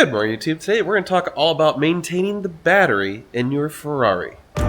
Good morning, YouTube. Today we're going to talk all about maintaining the battery in your Ferrari. So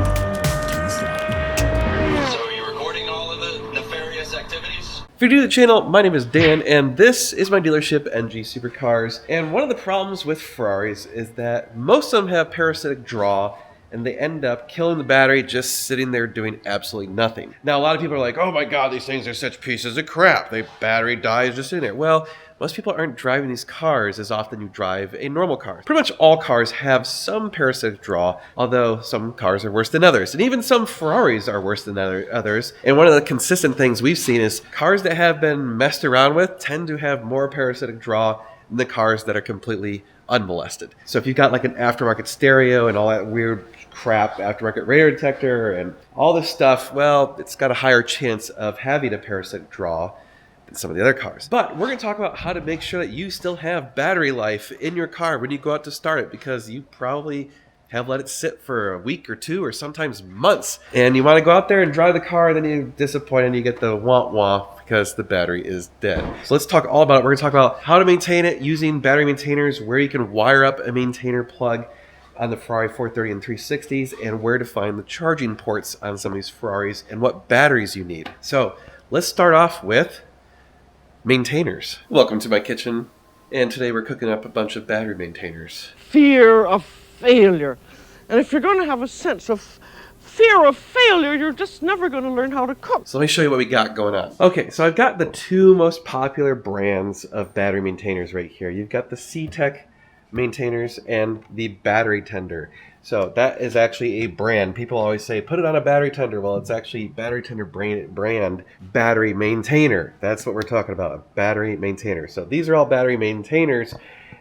are you recording all of the nefarious activities? If you're new to the channel, my name is Dan, and this is my dealership, NG Supercars. And one of the problems with Ferraris is that most of them have parasitic draw, and they end up killing the battery just sitting there doing absolutely nothing. Now, a lot of people are like, oh my god, these things are such pieces of crap. The battery dies just sitting there. Well, most people aren't driving these cars as often you drive a normal car. Pretty much all cars have some parasitic draw, although some cars are worse than others. And even some Ferraris are worse than others. And one of the consistent things we've seen is cars that have been messed around with tend to have more parasitic draw than the cars that are completely unmolested. So if you've got like an aftermarket stereo and all that weird crap, aftermarket radar detector and all this stuff, well, it's got a higher chance of having a parasitic draw than some of the other cars. But we're going to talk about how to make sure that you still have battery life in your car when you go out to start it, because you probably have let it sit for a week or two or sometimes months, and you want to go out there and drive the car, and then you're disappointed and you get the wah-wah because the battery is dead. So let's talk all about it. We're going to talk about how to maintain it using battery maintainers, where you can wire up a maintainer plug on the Ferrari 430 and 360s, and where to find the charging ports on some of these Ferraris, and what batteries you need. So let's start off with maintainers. Welcome to my kitchen, and today we're cooking up a bunch of battery maintainers. Fear of failure. And if you're going to have a sense of fear of failure, you're just never going to learn how to cook. So let me show you what we got going on. Okay, so I've got the two most popular brands of battery maintainers right here. You've got the C-Tech maintainers and the battery tender. So that is actually a brand. People always say, put it on a battery tender. Well, it's actually battery tender brand battery maintainer. That's what we're talking about, a battery maintainer. So these are all battery maintainers,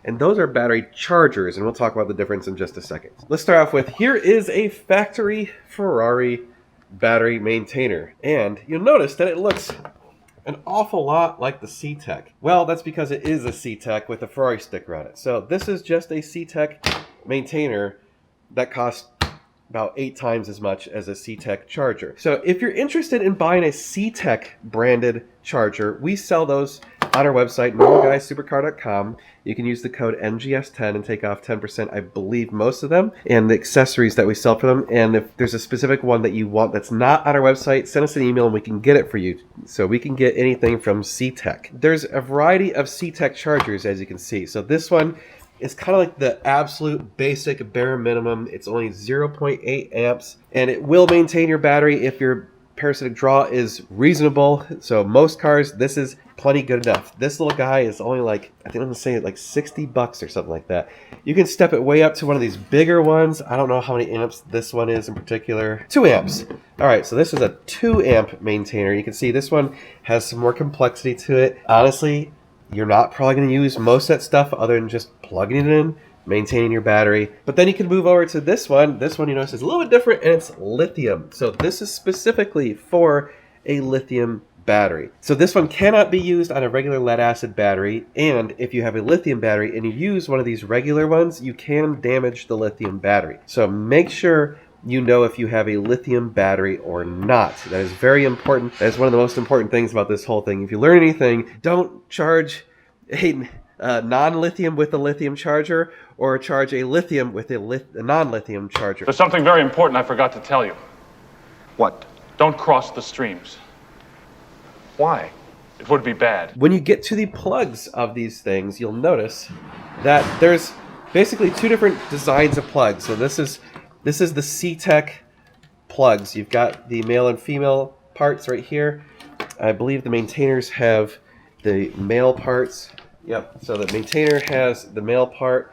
and those are battery chargers, and we'll talk about the difference in just a second. Let's start off with, here is a factory Ferrari battery maintainer, and you'll notice that it looks an awful lot like the C-Tech. Well, that's because it is a C-Tech with a Ferrari sticker on it. So this is just a C-Tech maintainer that costs about 8 times as much as a C-Tech charger. So if you're interested in buying a C-Tech branded charger, we sell those on our website, normalguysupercar.com. You can use the code NGS10 and take off 10%, I believe, most of them, and the accessories that we sell for them. And if there's a specific one that you want that's not on our website, send us an email and we can get it for you. So we can get anything from C-Tech. There's a variety of C-Tech chargers, as you can see. So this one is kind of like the absolute basic bare minimum. It's only 0.8 amps, and it will maintain your battery if your parasitic draw is reasonable. So most cars, this is plenty good enough. This little guy is only like, I think I'm gonna say like $60 or something like that. You can step it way up to one of these bigger ones. I don't know how many amps this one is in particular. 2 amps. All right, so this is a 2 amp maintainer. You can see this one has some more complexity to it. Honestly, you're not probably going to use most of that stuff other than just plugging it in, maintaining your battery. But then you can move over to this one. This one, you notice, is a little bit different, and it's lithium. So this is specifically for a lithium battery. So this one cannot be used on a regular lead acid battery, and if you have a lithium battery and you use one of these regular ones, you can damage the lithium battery. So make sure you know if you have a lithium battery or not. That is very important. That is one of the most important things about this whole thing. If you learn anything, don't charge a non-lithium with a lithium charger, or charge a lithium with a non-lithium charger. There's something very important I forgot to tell you. What? Don't cross the streams. Why? It would be bad. When you get to the plugs of these things, you'll notice that there's basically 2 different designs of plugs. So this is the C-Tech plugs. You've got the male and female parts right here. I believe the maintainers have the male parts. Yep, so the maintainer has the male part,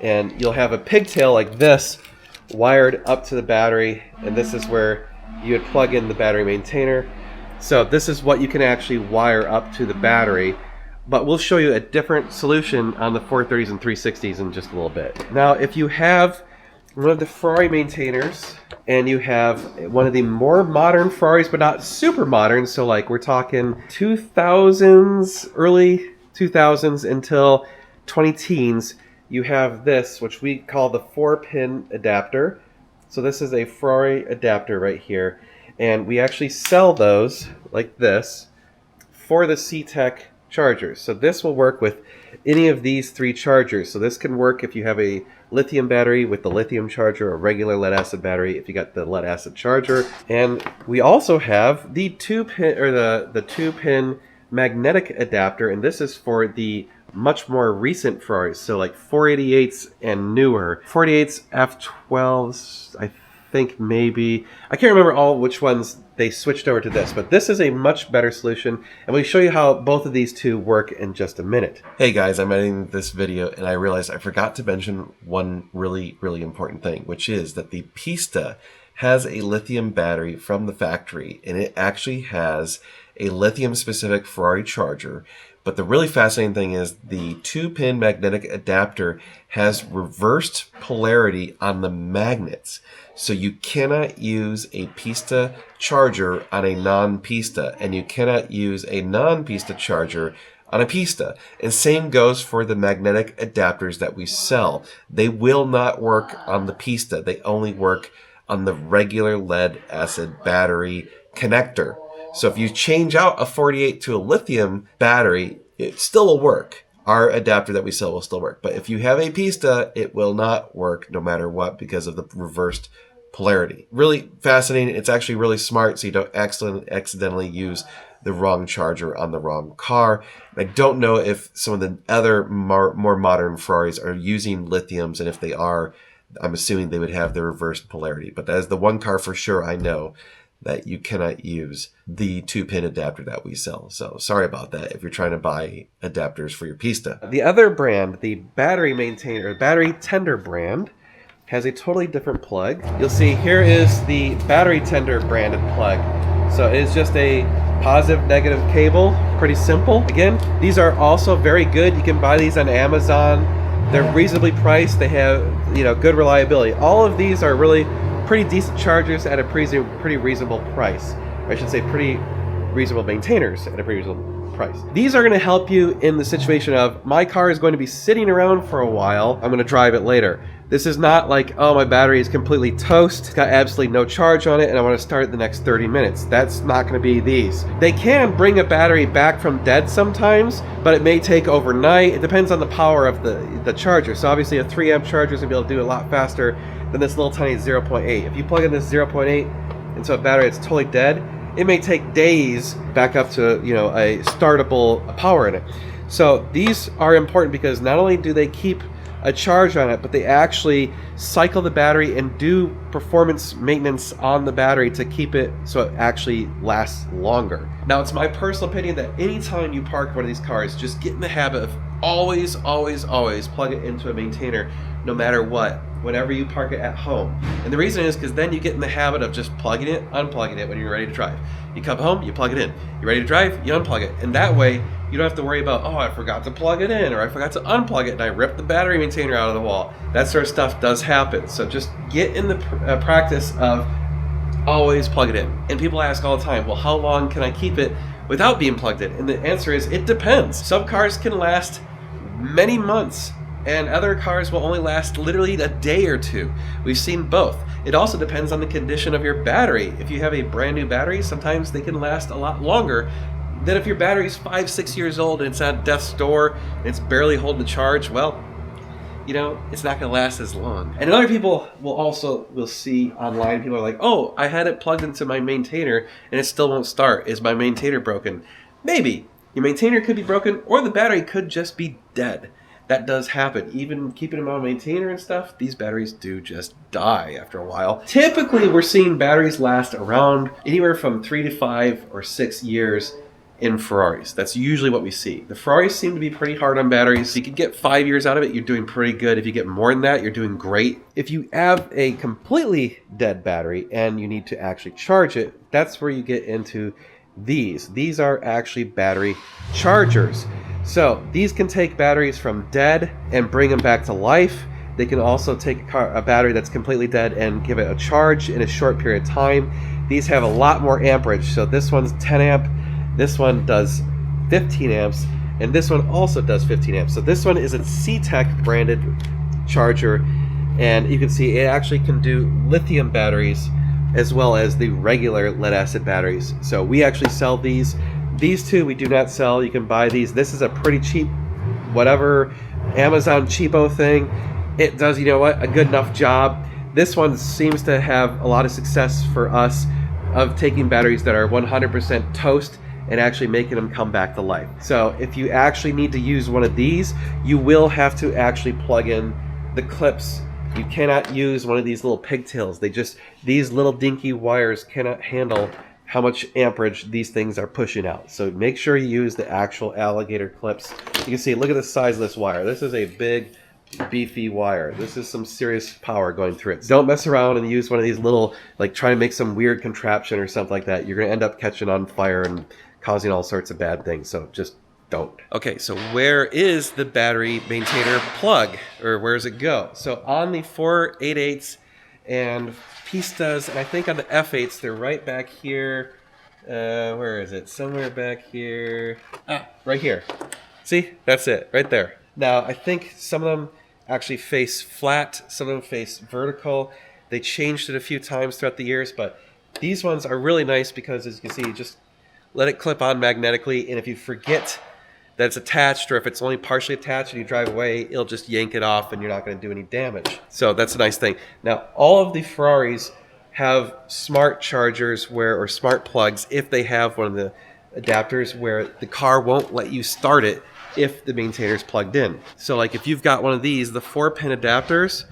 and you'll have a pigtail like this wired up to the battery, and this is where you would plug in the battery maintainer. So this is what you can actually wire up to the battery, but we'll show you a different solution on the 430s and 360s in just a little bit. Now, if you have one of the Ferrari maintainers, and you have one of the more modern Ferraris, but not super modern, so like we're talking 2000s, early 2000s until 2010s, you have this, which we call the 4-pin adapter. So this is a Ferrari adapter right here, and we actually sell those like this for the C-Tech chargers. So this will work with any of these 3 chargers. So this can work if you have a lithium battery with the lithium charger, a regular lead acid battery if you got the lead acid charger. And we also have the 2-pin or the 2-pin magnetic adapter, and this is for the much more recent Ferraris, so like 488s and newer. 488s, F12s, I think maybe. I can't remember all which ones they switched over to this, but this is a much better solution, and we'll show you how both of these two work in just a minute. Hey guys, I'm editing this video and I realized I forgot to mention one really important thing, which is that the Pista has a lithium battery from the factory, and it actually has a lithium specific Ferrari charger. But the really fascinating thing is the 2-pin magnetic adapter has reversed polarity on the magnets. So you cannot use a Pista charger on a non-Pista, and you cannot use a non-Pista charger on a Pista. And same goes for the magnetic adapters that we sell. They will not work on the Pista. They only work on the regular lead acid battery connector. So if you change out a 48 to a lithium battery, it still will work. Our adapter that we sell will still work. But if you have a Pista, it will not work no matter what because of the reversed polarity. Really fascinating. It's actually really smart so you don't accidentally use the wrong charger on the wrong car. I don't know if some of the other more modern Ferraris are using lithiums, and if they are, I'm assuming they would have the reversed polarity. But that is the one car for sure I know that you cannot use the 2-pin adapter that we sell. So sorry about that if you're trying to buy adapters for your Pista. The other brand, the battery maintainer, battery tender brand, has a totally different plug. You'll see here is the battery tender branded plug. So it is just a positive negative cable, pretty simple. Again, these are also very good. You can buy these on Amazon. They're reasonably priced. They have, good reliability. All of these are really pretty decent chargers at a pretty reasonable price. I should say pretty reasonable maintainers at a pretty reasonable price. These are going to help you in the situation of my car is going to be sitting around for a while. I'm going to drive it later. This is not like, oh, my battery is completely toast, it's got absolutely no charge on it, and I want to start it the next 30 minutes. That's not going to be these. They can bring a battery back from dead sometimes, but it may take overnight. It depends on the power of the charger. So obviously a 3-amp charger is going to be able to do a lot faster than this little tiny 0.8. If you plug in this 0.8 into a battery that's totally dead, it may take days back up to a startable power in it. So these are important because not only do they keep a charge on it, but they actually cycle the battery and do performance maintenance on the battery to keep it so it actually lasts longer. Now, it's my personal opinion that anytime you park one of these cars, just get in the habit of always plug it into a maintainer, no matter what, whenever you park it at home. And the reason is because then you get in the habit of just plugging it, unplugging it when you're ready to drive. You come home, you plug it in. You're ready to drive, you unplug it. And that way, you don't have to worry about, oh, I forgot to plug it in, or I forgot to unplug it, and I ripped the battery maintainer out of the wall. That sort of stuff does happen. So just get in the practice of always plug it in. And people ask all the time, well, how long can I keep it without being plugged in? And the answer is, it depends. Some cars can last many months, and other cars will only last literally a day or two. We've seen both. It also depends on the condition of your battery. If you have a brand new battery, sometimes they can last a lot longer than if your battery is 5-6 years old and it's at death's door and it's barely holding the charge. Well, it's not going to last as long. And other people will see online, people are like, oh, I had it plugged into my maintainer and it still won't start. Is my maintainer broken? Maybe. Your maintainer could be broken, or the battery could just be dead. That does happen. Even keeping them on a maintainer and stuff, these batteries do just die after a while. Typically, we're seeing batteries last around anywhere from 3 to 5 or 6 years in Ferraris. That's usually what we see. The Ferraris seem to be pretty hard on batteries. If you could get 5 years out of it, you're doing pretty good. If you get more than that, you're doing great. If you have a completely dead battery and you need to actually charge it, that's where you get into these. These are actually battery chargers. So these can take batteries from dead and bring them back to life. They can also take a battery that's completely dead and give it a charge in a short period of time. These have a lot more amperage. So this one's 10 amp, this one does 15 amps, and this one also does 15 amps. So this one is a C-Tech branded charger, and you can see it actually can do lithium batteries as well as the regular lead acid batteries. So we actually sell these. These two we do not sell. You can buy these. This is a pretty cheap whatever Amazon cheapo thing, it does, you know what, a good enough job. This one seems to have a lot of success for us of taking batteries that are 100% toast and actually making them come back to life. So if you actually need to use one of these, you will have to actually plug in the clips. You cannot use one of these little pigtails. These little dinky wires cannot handle how much amperage these things are pushing out. So make sure you use the actual alligator clips. You can see, look at the size of this wire. This is a big, beefy wire. This is some serious power going through it. So don't mess around and use one of these little, like try and make some weird contraption or something like that. You're gonna end up catching on fire and causing all sorts of bad things. So just don't. Okay, so where is the battery maintainer plug, or where does it go? So on the 488s and Pistas, and I think on the F8s, they're right back here. Where is it? Somewhere back here. Right here. See? That's it, right there. Now, I think some of them actually face flat, some of them face vertical. They changed it a few times throughout the years, but these ones are really nice because, as you can see, you just let it clip on magnetically, and if you forget that it's attached, or if it's only partially attached and you drive away, it'll just yank it off and you're not going to do any damage. So that's a nice thing. Now, all of the Ferraris have smart chargers or smart plugs if they have one of the adapters where the car won't let you start it if the maintainer is plugged in. So like if you've got one of these, the 4-pin adapters,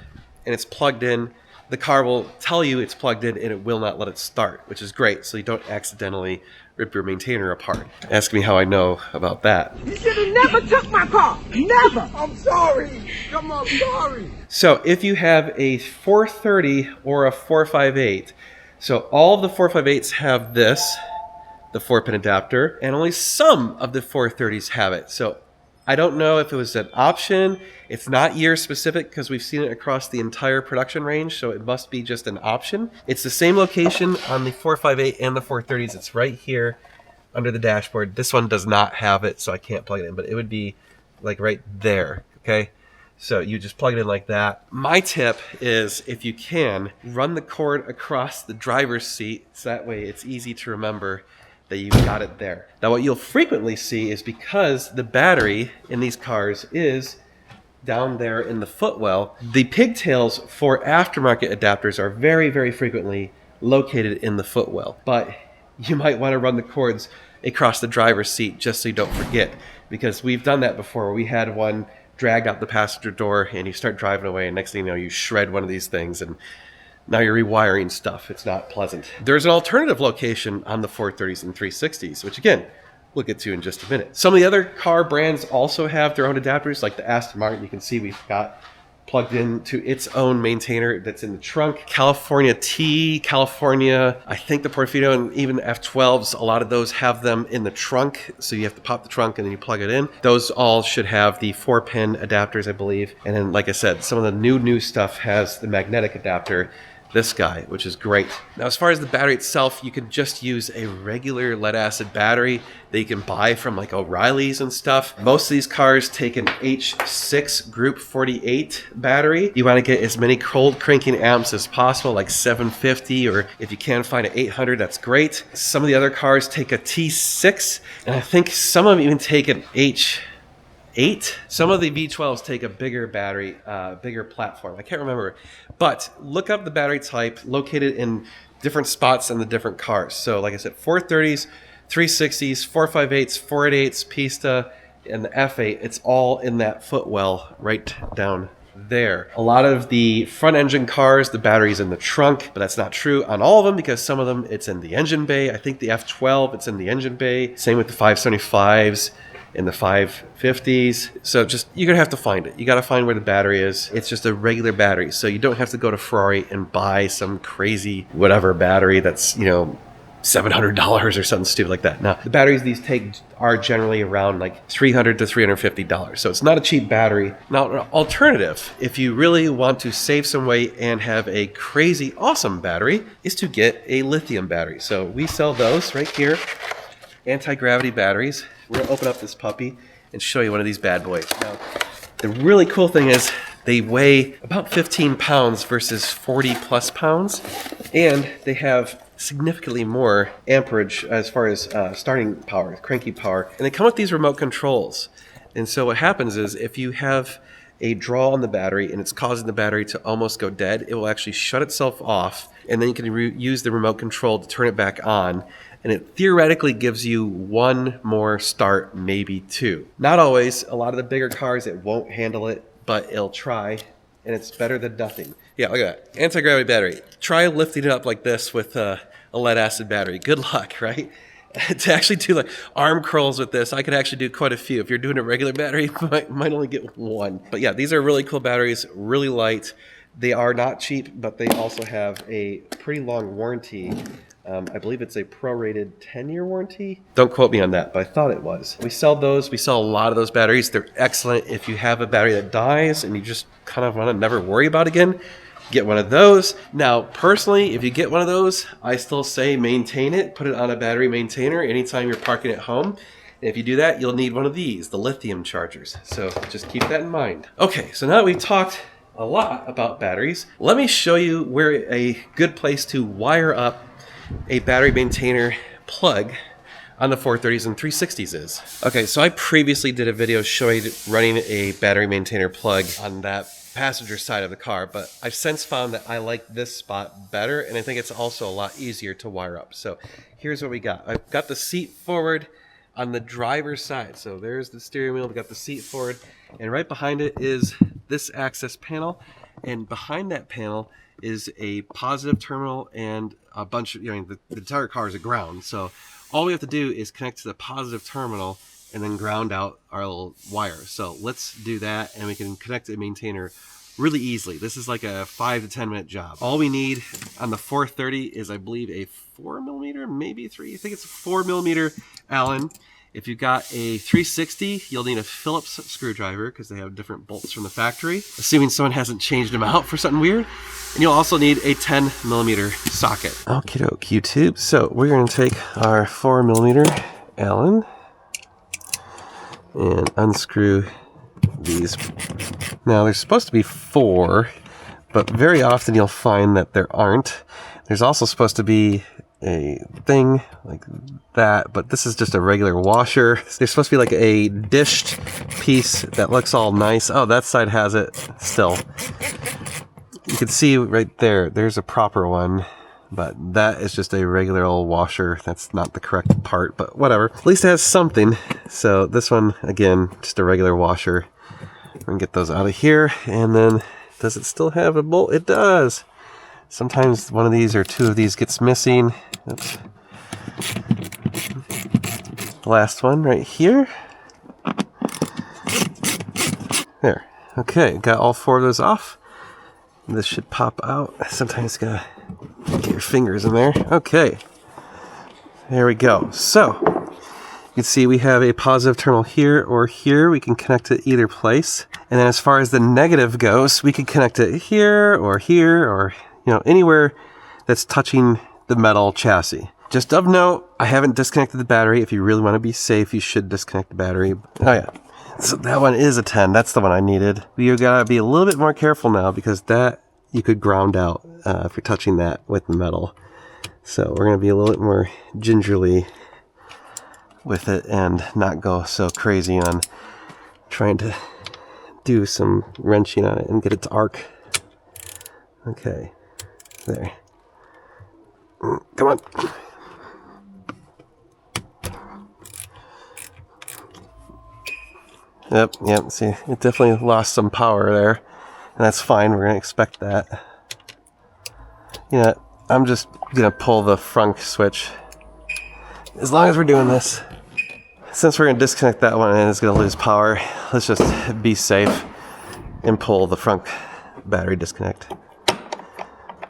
and it's plugged in, the car will tell you it's plugged in and it will not let it start, which is great, so you don't accidentally rip your maintainer apart. Ask me how I know about that. You should have never took my car. Never. I'm sorry. I'm sorry. So if you have a 430 or a 458, so all of the 458s have this, the 4-pin adapter, and only some of the 430s have it. So I don't know if it was an option. It's not year specific because we've seen it across the entire production range, so it must be just an option. It's the same location on the 458 and the 430s. It's right here under the dashboard. This one does not have it, so I can't plug it in, but it would be like right there, okay? So you just plug it in like that. My tip is, if you can, run the cord across the driver's seat, so that way it's easy to remember that you've got it there. Now what you'll frequently see is, because the battery in these cars is down there in the footwell, the pigtails for aftermarket adapters are very, very frequently located in the footwell. But you might want to run the cords across the driver's seat just so you don't forget, because we've done that before. We had one dragged out the passenger door and you start driving away, and next thing you know, you shred one of these things and now you're rewiring stuff. It's not pleasant. There's an alternative location on the 430s and 360s, which again, we'll get to in just a minute. Some of the other car brands also have their own adapters, like the Aston Martin. You can see we've got plugged into its own maintainer that's in the trunk. California T, California, I think the Portofino, and even the F12s, a lot of those have them in the trunk. So you have to pop the trunk and then you plug it in. Those all should have the 4-pin adapters, I believe. And then, like I said, some of the new stuff has the magnetic adapter, this guy, which is great. Now, as far as the battery itself, you can just use a regular lead acid battery that you can buy from like O'Reilly's and stuff. Most of these cars take an H6 Group 48 battery. You want to get as many cold cranking amps as possible, like 750, or if you can find an 800, that's great. Some of the other cars take a T6, and I think some of them even take an H8. Some of the V12s take a bigger battery, bigger platform. I can't remember. But look up the battery type located in different spots in the different cars. So like I said, 430s, 360s, 458s, 488s, Pista, and the F8, it's all in that footwell right down there. A lot of the front engine cars, the battery's in the trunk, but that's not true on all of them, because some of them it's in the engine bay. I think the F12, it's in the engine bay. Same with the 575s. In the 550s. So just, you're gonna have to find it. You gotta find where the battery is. It's just a regular battery, so you don't have to go to Ferrari and buy some crazy whatever battery that's, you know, $700 or something stupid like that. Now, the batteries these take are generally around like $300 to $350, so it's not a cheap battery. Now, an alternative, if you really want to save some weight and have a crazy awesome battery, is to get a lithium battery. So we sell those right here, anti-gravity batteries. We're gonna open up this puppy and show you one of these bad boys. Now, the really cool thing is they weigh about 15 pounds versus 40 plus pounds, and they have significantly more amperage as far as starting power, cranky power. And they come with these remote controls. And so what happens is if you have a draw on the battery and it's causing the battery to almost go dead, it will actually shut itself off, and then you can use the remote control to turn it back on, and it theoretically gives you one more start, maybe two. Not always. A lot of the bigger cars, it won't handle it, but it'll try, and it's better than nothing. Yeah, look at that. Anti-gravity battery. Try lifting it up like this with a lead acid battery. Good luck, right? To actually do like arm curls with this, I could actually do quite a few. If you're doing a regular battery, you might only get one. But yeah, these are really cool batteries, really light. They are not cheap, but they also have a pretty long warranty. I believe it's a prorated 10-year warranty. Don't quote me on that, but I thought it was. We sell those. We sell a lot of those batteries. They're excellent. If you have a battery that dies and you just kind of want to never worry about it again, get one of those. Now, personally, if you get one of those, I still say maintain it. Put it on a battery maintainer anytime you're parking at home. And if you do that, you'll need one of these, the lithium chargers. So just keep that in mind. Okay, so now that we've talked a lot about batteries, let me show you where a good place to wire up a battery maintainer plug on the 430s and 360s is. Okay, so I previously did a video showing running a battery maintainer plug on that passenger side of the car, but I've since found that I like this spot better, and I think it's also a lot easier to wire up. So here's what we got. I've got the seat forward on the driver's side. So there's the steering wheel, we've got the seat forward, and right behind it is this access panel, and behind that panel is a positive terminal and a bunch of, the entire car is a ground. So all we have to do is connect to the positive terminal and then ground out our little wire. So let's do that, and we can connect the maintainer really easily. This is like a 5 to 10 minute job. All we need on the 430 is, I believe, a 4mm, maybe 3. I think it's a 4mm Allen. If you've got a 360, you'll need a Phillips screwdriver because they have different bolts from the factory, assuming someone hasn't changed them out for something weird. And you'll also need a 10mm socket. Okie doke, YouTube. So we're going to take our 4mm Allen and unscrew these. Now there's supposed to be 4, but very often you'll find that there aren't. There's also supposed to be a thing like that, but this is just a regular washer. There's supposed to be like a dished piece that looks all nice. Oh, that side has it still. You can see right there, there's a proper one, but that is just a regular old washer. That's not the correct part, but whatever. At least it has something. So this one, again, just a regular washer. We're gonna get those out of here, and then does it still have a bolt? It does. Sometimes one of these or two of these gets missing. Oops. Last one right here. There. Okay, got all 4 of those off. This should pop out. Sometimes you gotta get your fingers in there. Okay. There we go. So, you can see we have a positive terminal here or here. We can connect it either place. And then as far as the negative goes, we can connect it here or anywhere that's touching the metal chassis. Just of note, I haven't disconnected the battery. If you really want to be safe, you should disconnect the battery. Oh yeah, so that one is a 10. That's the one I needed. You gotta be a little bit more careful now because that you could ground out if you're touching that with the metal. So we're gonna be a little bit more gingerly with it and not go so crazy on trying to do some wrenching on it and get it to arc. Okay. There. Come on. Yep, see, it definitely lost some power there. And that's fine, we're going to expect that. I'm just going to pull the frunk switch. As long as we're doing this. Since we're going to disconnect that one and it's going to lose power, let's just be safe and pull the frunk battery disconnect.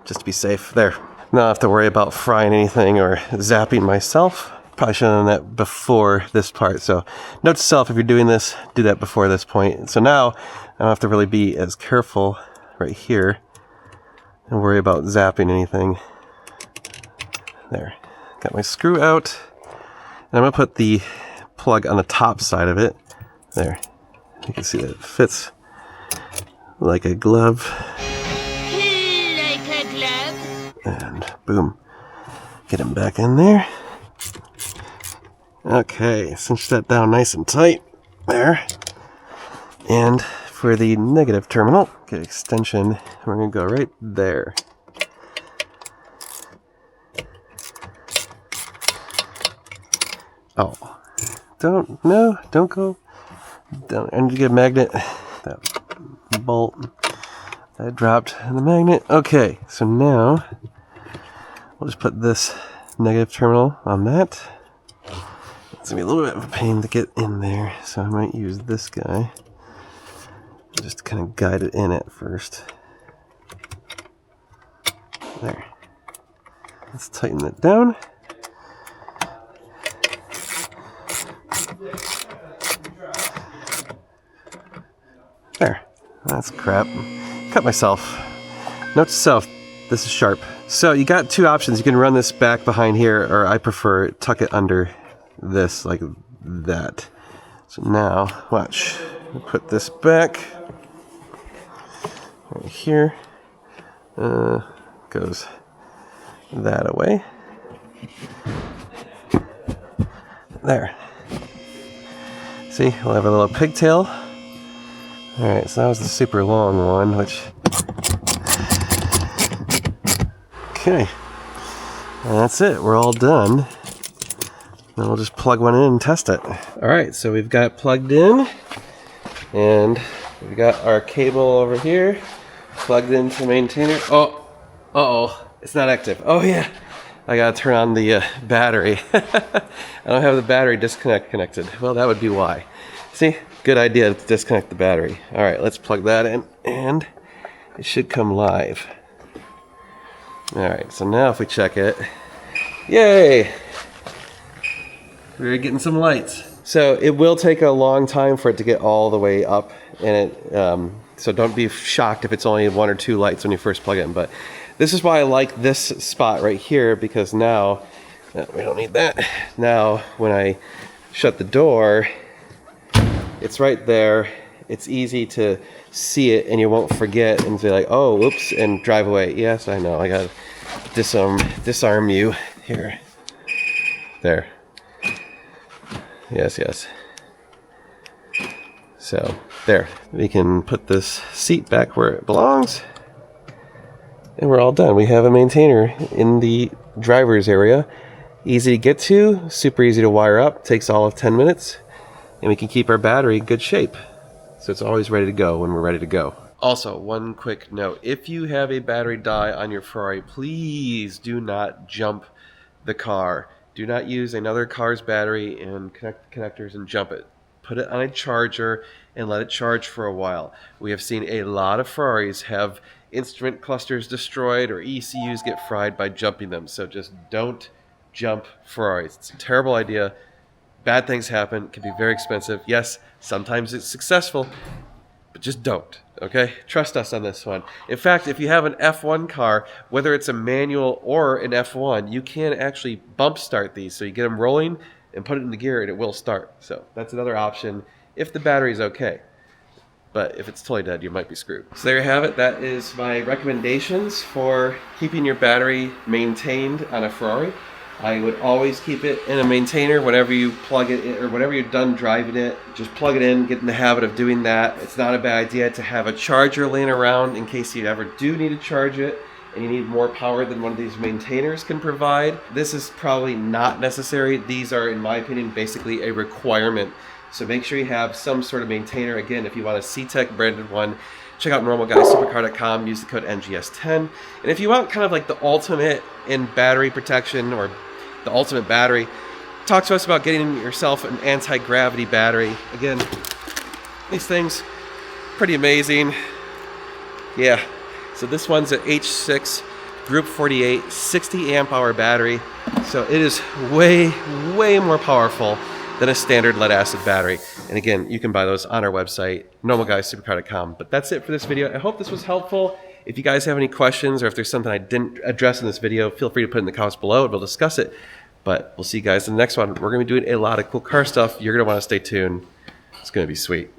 Just to be safe. There. Not have to worry about frying anything or zapping myself. Probably should have done that before this part. So note to self, if you're doing this, do that before this point. So now I don't have to really be as careful right here and worry about zapping anything. There. Got my screw out. And I'm going to put the plug on the top side of it. There. You can see that it fits like a glove. And boom, get him back in there. Okay, cinch that down nice and tight. There. And for the negative terminal, get extension, we're going to go right there. Oh, don't go. I need to get a magnet. That bolt that dropped in the magnet. Okay, so now we'll just put this negative terminal on that. It's gonna be a little bit of a pain to get in there, so I might use this guy just to kind of guide it in at first. There. Let's tighten it down. There. That's crap. Cut myself. Note to self, this is sharp. So you got two options. You can run this back behind here, or I prefer tuck it under this like that. So now, watch. Put this back right here. Goes that away. There. See, we'll have a little pigtail. Alright, so that was the super long one, which... Okay. And that's it. We're all done. Then we'll just plug one in and test it. Alright, so we've got it plugged in. And we've got our cable over here. Plugged into the maintainer. Oh! Uh-oh. It's not active. Oh yeah! I gotta turn on the battery. I don't have the battery disconnect connected. Well, that would be why. See? Good idea to disconnect the battery. Alright, let's plug that in, and it should come live. Alright, so now if we check it, yay! We're getting some lights. So it will take a long time for it to get all the way up, and so don't be shocked if it's only 1 or 2 lights when you first plug it in. But this is why I like this spot right here, because now, we don't need that. Now, when I shut the door, it's right there. It's easy to see it, and you won't forget and be like, oh, whoops, and drive away. Yes, I know. I gotta disarm you here. There. Yes. So, there. We can put this seat back where it belongs. And we're all done. We have a maintainer in the driver's area. Easy to get to, super easy to wire up. Takes all of 10 minutes. And we can keep our battery in good shape. So it's always ready to go when we're ready to go. Also, one quick note. If you have a battery die on your Ferrari, please do not jump the car. Do not use another car's battery and connect the connectors and jump it. Put it on a charger and let it charge for a while. We have seen a lot of Ferraris have instrument clusters destroyed or ECUs get fried by jumping them. So just don't jump Ferraris. It's a terrible idea. Bad things happen. It can be very expensive. Yes, sometimes it's successful, but just don't, okay? Trust us on this one. In fact, if you have an F1 car, whether it's a manual or an F1, you can actually bump start these. So you get them rolling and put it in the gear and it will start. So that's another option if the battery's okay. But if it's totally dead, you might be screwed. So there you have it. That is my recommendations for keeping your battery maintained on a Ferrari. I would always keep it in a maintainer whenever you plug it in, or whenever you're done driving it. Just plug it in, get in the habit of doing that. It's not a bad idea to have a charger laying around in case you ever do need to charge it and you need more power than one of these maintainers can provide. This is probably not necessary. These are, in my opinion, basically a requirement. So make sure you have some sort of maintainer. Again, if you want a C-Tech branded one, check out normalguysupercar.com, use the code NGS10. And if you want kind of like the ultimate in battery protection or the ultimate battery, talk to us about getting yourself an anti-gravity battery. Again, these things, pretty amazing. Yeah, so this one's an H6 Group 48 60 amp hour battery. So it is way more powerful than a standard lead acid battery. And again, you can buy those on our website, normalguysupercar.com. But that's it for this video. I hope this was helpful. If you guys have any questions or if there's something I didn't address in this video, feel free to put it in the comments below and we'll discuss it. But we'll see you guys in the next one. We're gonna be doing a lot of cool car stuff. You're gonna wanna stay tuned. It's gonna be sweet.